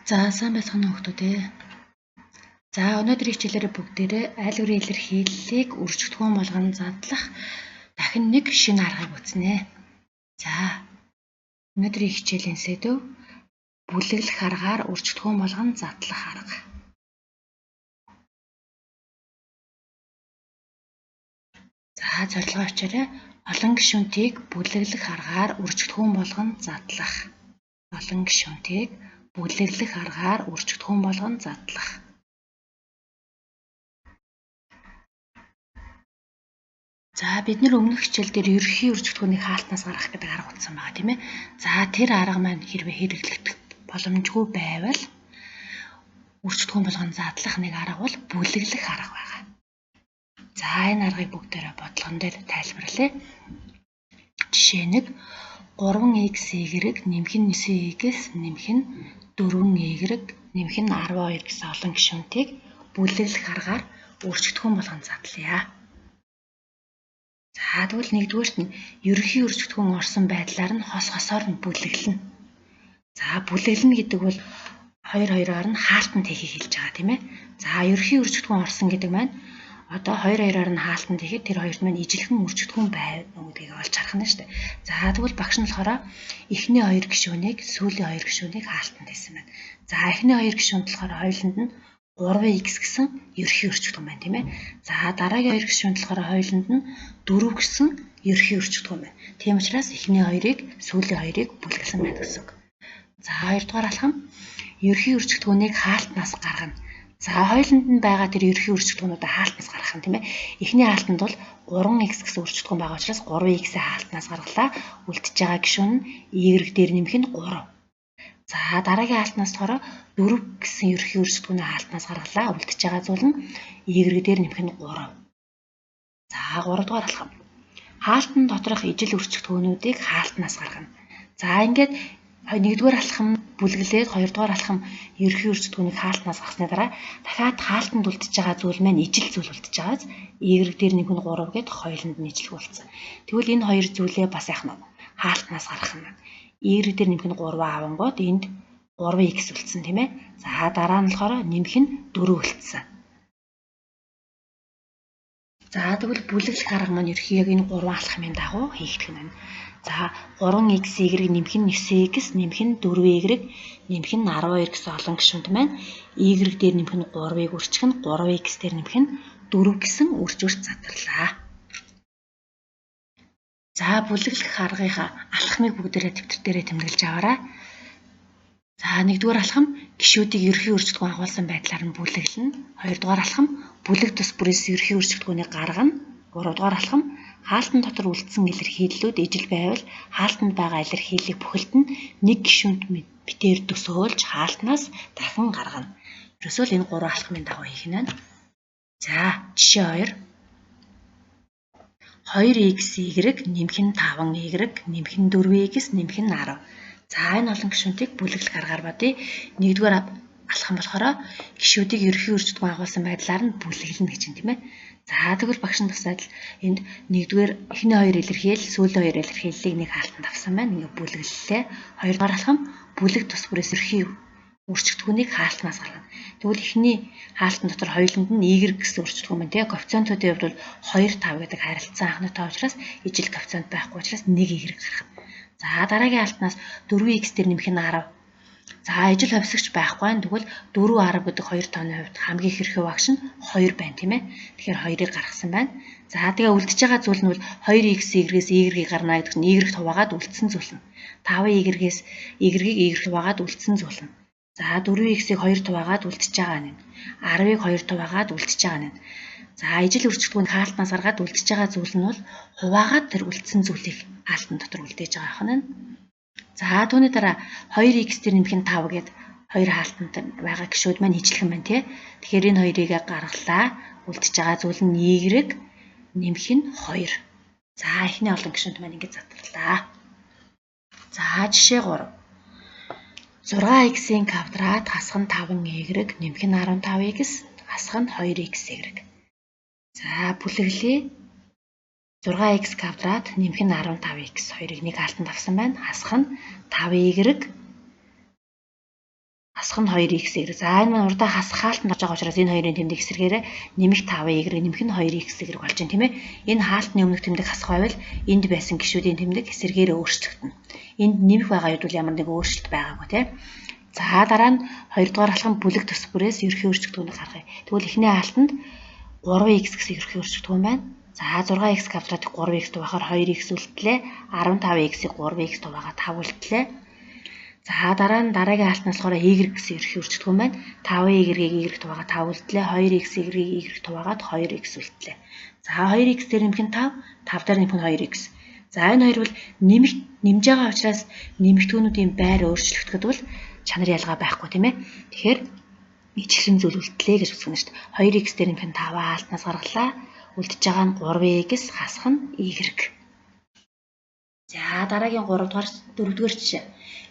За сайн байцгаана уу хүмүүс ээ. За өнөөдрийн хичээлээр бүгдээрээ аль бүрийн илэрхийллийг үржигдгүүн болгон задлах дахин нэг шинэ аргыг үзнэ. За өнөөдрийн хичээлийн сэдэв бүлэглэх аргаар үржигдгүүн болгон задлах арга. За зорилгоо авчаарай. Олон гишүүнтийг бүлэглэх аргаар үржигдгүүн болгон задлах. Олон гишүүнтийг бүлэглэх аргаар үржигдгүүн болгон задлах. За бид нэр өмнөх хичээл дээр ерөнхий үржигдгүүнийг хаалтнаас гаргах гэдэг арга утсан байгаа тийм ээ. За тэр арга маань хэрвээ хэрэглэгдэх боломжгүй байвал үржигдгүүн болгон задлах нэг арга бол бүлэглэх арга байгаа. За энэ аргыг бүгдээрээ бодлогон дээр тайлбарлая. Жишээ 1 3x нэмэх нь 9x нэмэх нь 4y нэмэх нь 12 гэсэн олон гишүүнтийг бүлэглэх аргаар үржигдгүүн болгон задлая. За тэгвэл нэгдүгээрт нь ерөнхий үржигдгүүн орсон байдлаар нь хосоор нь бүлэглэнэ. За бүлэглэнэ гэдэг бол хоёроор нь хаалтанд хийхийг хэлж байгаа тийм ээ. За ерөнхий үржигдгүүн орсон гэдэг маань одоо хоёроор нь хаалтанд хийхэд тэр хоёрт маань ижилхэн үржигдгүүн байна гэдгийг олж харах нь шүү дээ. За тэгвэл багш нь болохоор эхний хоёр гишүүнийг сүүлийн хоёр гишүүнийг хаалтанд хийсэн байна. За эхний хоёр гишүүнд болохоор хоёуланд нь 3x гэсэн ерөнхий үржигдгүүн байна тийм ээ. За дараагийн хоёр гишүүнд болохоор хоёуланд нь 4 гэсэн ерөнхий үржигдгүүн байна. Тийм учраас эхний хоёрыг сүүлийн хоёрыг бүлгэлсэн байна гэсэн үг. За хоёрдугаар алхам ерөнхий үржигдгүүнийг хаалтнаас гаргана. За хоёуланд нь байгаа тэр ерөнхий үржигдгүүнүүдээ хаалтнаас гаргах нь тийм ээ. Эхний хаалтанд бол 3x гэсэн үржигдгүүн байгаа учраас 3x-ийг хаалтнаас гаргалаа. Үлдчихэж байгаа гишүүн нь y дээр нэмэх нь 3. За дараагийн хаалтнаас болохоор 4 гэсэн ерөнхий үржигдгүүний хаалтнаас гаргалаа. Үлдчихэж байгаа зүйл нь y дээр нэмэх нь 3. За 3 дугаар алхам. Хаалтан доторх ижил үржигдгүүнүүдийг хаалтнаас гаргана. За ингээд 1-р алхам бүлгэлээд 2-р алхам ерөнхий үржигдгүүнийг хаалтнаас гаргасны дараа дахиад хаалтанд үлдчихэж байгаа зүйл маань ижил зүйл үлдчихэж байгааз y дээр нэмэх нь 3 гээд хоёуланд нь ижилх болсон. Тэгвэл энэ хоёр зүйлээ бас яах нь хаалтнаас гаргах нь. Y дээр нэмэх нь 3 авангууд энд 3x үлдсэн тийм ээ. За дараа нь болохоор нэмэх нь 4 үлдсэн. За тэгвэл бүлэглэх арга маань ерөнхий яг энэ 3 алхмын дагуу хийгдэх юм байна. За 3x нэмэх нь 9x нэмэх нь 4y нэмэх нь 12 гэсэн олон гишүүнд маань y дээр нэмэх нь 3-ыг үржих нь 3x дээр нэмэх нь 4 гэсэн үржүүрт задарлаа. За бүлэглэх аргынхаа алхмыг бүгдээрээ дэвтэр дээрээ тэмдэглэж аваарай. За 1-р алхам гишүүдийг ерөнхий үржигдгүүн агуулсан байдлаар нь бүлэглэнэ. 2-р алхам бүлэг тус бүрээс ерөнхий үржигдгүүнийг гаргана. 3-р алхам хаалтан дотор үлдсэн илэрхийллүүд ижил байвал хаалтанд байгаа илэрхийллийг бүхэлд нь нэг гишүүнд битээр төсөөлж хаалтнаас дахин гаргана. Ерөөсөө л энэ 3 алхмын дагуу хийх нь байна. За жишээ 2 2x нэмэх нь 5y нэмэх нь 4x нэмэх нь 10. За энэ олон гишүүнтийг бүлэглэх аргаар бодъё. 1-р алхам болохоор гишүүдийг ерөнхий үржигдгүүн агуулсан байдлаар нь бүлэглэнэ гэж юм тийм ээ. За тэгвэл багш нь тусаад энд 1-р эхний хоёр илэрхийл сүүлийн хоёр илэрхийллийг нэг хаалтанд авсан байна. Ингээ бүлэглэлээ. 2-р алхам бүлэг тус бүрээс ерөнхий үржигдгүүнийг хаалтнаас гаргана. Тэгвэл эхний хаалтан дотор хоёуланд нь y гэсэн үржигдгүүн байна тийм. Коэффициентуудын хувьд бол 2 5 гэдэг харилцан анхны тоо учраас ижил коэффициент байхгүй учраас 1 y гаргана. За дараагийн хаалтнаас 4x дээр нэмэх нь 10. За ижил хувьсагч байхгүй байна. Тэгвэл 4 10 гэдэг хоёр тооны хувьд хамгийн хэрхий багш нь 2 байна тийм ээ. Тэгэхээр 2-ыг гаргасан байна. За тэгээ үлдчихэж байгаа зүйл нь бол 2x y-гээс y-ийг гарна гэдэг нь y хуваагаад үлдсэн зүйл нь. 5y-гээс y-ийг y хуваагаад үлдсэн зүйл нь. За 4x-ийг 2 хуваагаад үлдчихэж байгаа нь. 10-ыг 2 хуваагаад үлдчихэж байгаа нь. За ижил үржигдгүүнийг хаалтнаас гаргаад үлдчихэж байгаа зүйл нь бол хуваагаад тэр үлдсэн зүйлийг хаалтан дотор үлдээж байгаа юм. За түүний дараа 2x дээр нэмэх нь 5 гээд хоёр хаалтанд байгаа гишүүд маань ижилхэн байна тий. Тэгэхээр энэ хоёрыг гаргалаа. Үлдчихэж байгаа зүйл нь y нэмэх нь 2. За эхний олон гишүүнд маань ингэж задарлаа. За жишээ 3. 6x-ийн квадрат хасах нь 5y нэмэх нь 15x хасах нь 2xy. За бүлэглэе. 6x квадрат нэмэх нь 15x хоёрыг нэг хаалтанд авсан байна. Хасах нь 5y хасах нь 2x-ээр. За энэ маань урдаа хасах хаалтанд орж байгаа учраас энэ хоёрын тэмдэг эсрэгээрээ нэмэх 5y нэмэх нь 2x болж байна тийм ээ. Энэ хаалтны өмнөх тэмдэг хасах байвал энд байсан гишүүдийн тэмдэг эсрэгээрээ өөрчлөгдөнө. Энд нэмэх байгаа юу бол ямар нэг өөрчлөлт байгаагүй тийм. За дараа нь 2 дугаар алхам бүлэг төс бүрээс ерхий өрчигдөхүүнийг харгая. Тэгвэл эхний хаалтанд 3x гэсэн ерхий өрчигдөхүүн байна. За 6x квадратыг 3x туваахаар 2x үлдлээ. 15x-ийг 3x туваагаа 5 үлдлээ. За дараа нь дараагийн хаалтнаас болохоор y гэсэн ерхий өрчигдөхүүн байна. 5y-ийг y туваагаа 5 үлдлээ. 2x-ийг y туваагаад 2x үлдлээ. За 2x дээр нэмэх нь 5, 5 дээр нэмэх нь 2x. За энэ хоёр бол нэмж байгаа учраас нэмэгдэхүүнүүдийн байр өөрчлөгдөхөд бол чанар ялгаа байхгүй тийм ээ. Тэгэхээр ижигхэн зүйл үлдлээ гэж үзсэн шүү дээ. 2x дээр нэмэх нь 5 хаалтнаас гаргалаа. Үлдэж байгаа нь 3x хасах нь y. За дараагийн 3 дугаар 4 дугаар жишээ.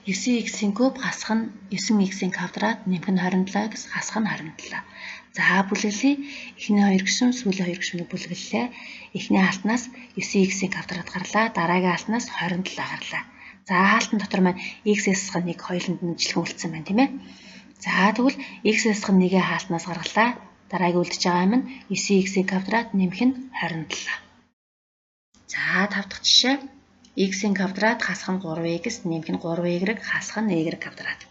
9x-ийн куб хасах нь 9x-ийн квадрат нэмэх нь 27x хасах нь 27. За бүлэглэе. Эхний хоёр гишүүн сүүлийн хоёр гишүүнийг бүлэглэлээ. Эхний хаалтнаас 9x-ийн квадрат гарлаа. Дараагийн хаалтнаас 27 гарлаа. За хаалтан дотор маань x-с хасах 1 хоёуланд нь ижилхэн үлдсэн байна тийм ээ. За тэгвэл x-с хасах 1-ийн хаалтнаас гаргалаа. Дараагийн үлдэж байгаа юм нь 9x-ийн квадрат нэмэх нь 27. За 5 дахь жишээ. X-ийн квадрат хасах нь 3x нэмэх нь 3y хасах нь y квадрат.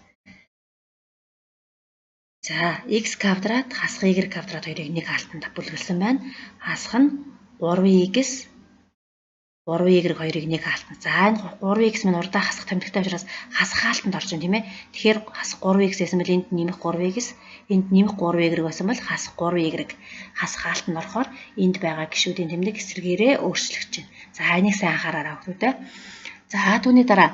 За x квадрат хасах y квадрат хоёрыг нэг хаалтанд бүлгэлсэн байна. Хасах нь 3x 3y хоёрыг нэг хаалтанд. За энэ 3x минь урдаа хасах тэмдэгтэй учраас хасах хаалтанд орж байна тийм ээ. Тэгэхээр хасах 3x гэсэн бол энд нэмэх 3x, энд нэмэх 3y байсан бол хасах 3y хасах хаалтанд орохоор энд байгаа гишүүдийн тэмдэг эсрэгээрээ өөрчлөгдөж байна. За энийг сайн анхаараарай хүүхдүүд. За түүний дараа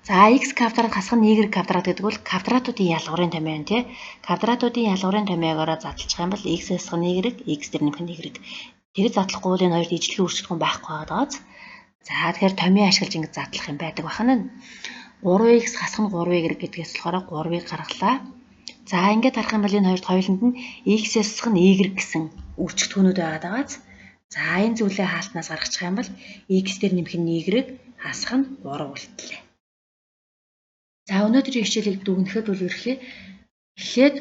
за x квадрат хасах нь y квадрат гэдэг бол квадратуудын ялгуурын томьёо байна тий. Квадратуудын ялгуурын томьёогоор задлчих юм бол x-с хасах нь y, x дээр нэмэх нь y. Тэгж задлахгүй бол энэ хоёрт ижлэхэн өрсөлдөөн байхгүй байгааз. За тэгэхээр томьёо ашиглаж ингэ задлах юм байдаг бахна. 3x хасах нь 3y гэдгээс болохоор 3-ыг гаргалаа. За ингээд харах юм бол энэ хоёрт хоёуланд нь x-с хасах нь y гэсэн өрчигдөхүүнүүд байгааз. За энэ зүйлээ хаалтнаас гаргачих юм бол x дээр нэмэх нь y хасах нь 3 үлдлээ. За өнөөдрийн хичээлийг дүгнэхэд бол эхлээд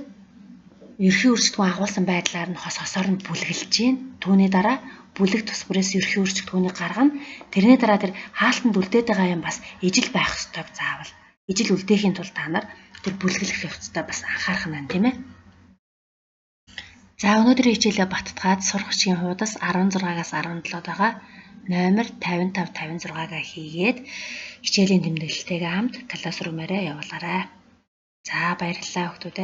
ерхий өрсөлдөөн агуулсан байдлаар нь хосоор нь бүлгэлж гин. Түүний дараа бүлэг тус бүрээс ерхий өрсөлдөхүүнийг гаргана. Тэрний дараа тэр хаалтанд үлдээд байгаа юм бас ижил байх ёстойг заавал. Ижил үлдээхийн тулд та нар тэр бүлгэлэх явцдаа бас анхаарах нь тийм ээ. За өнөөдрийн хичээлээ баттгаад сурагчийн хуудас 16-аас 17 байгаа номер 55 56-гаа хийгээд хичээлийн тэмдэглэлтэйгээ хамт классрумаараа явуулаарай. За баярлалаа хүүхдүүд.